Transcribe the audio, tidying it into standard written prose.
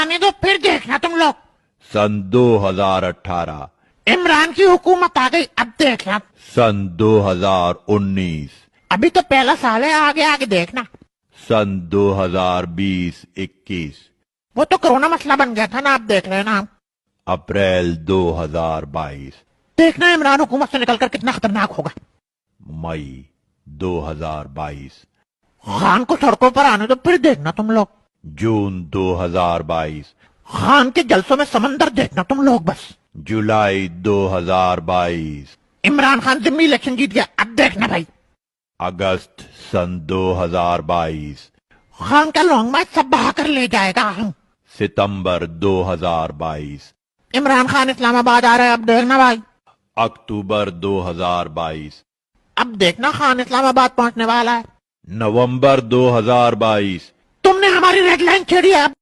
آنے دو پھر دیکھنا تم لوگ. سن 2018. عمران کی حکومت آ گئی اب دیکھنا. سن 2019. ابھی تو پہلا سال ہے, آگے آگے دیکھنا. سن 2020-21. وہ تو کرونا مسئلہ بن گیا تھا نا, اب دیکھ رہے نا. اپریل 2022. دیکھنا عمران حکومت سے نکل کر کتنا خطرناک ہوگا. مئی 2022. خان کو سڑکوں پر آنے دو پھر دیکھنا تم لوگ. جون 2022. خان کے جلسوں میں سمندر دیکھنا تم لوگ بس. جولائی 2022. عمران خان ضمنی الیکشن جیت گیا اب دیکھنا بھائی. اگست سن 2022. خان کا لانگ مارچ سب بہا کر لے جائے گا. ستمبر 2022. عمران خان اسلام آباد آ رہا ہے اب دیکھنا بھائی. اکتوبر 2022. اب دیکھنا خان اسلام آباد پہنچنے والا ہے. نومبر 2022. تم نے ہماری ریڈ لائن چھیڑی ہے اب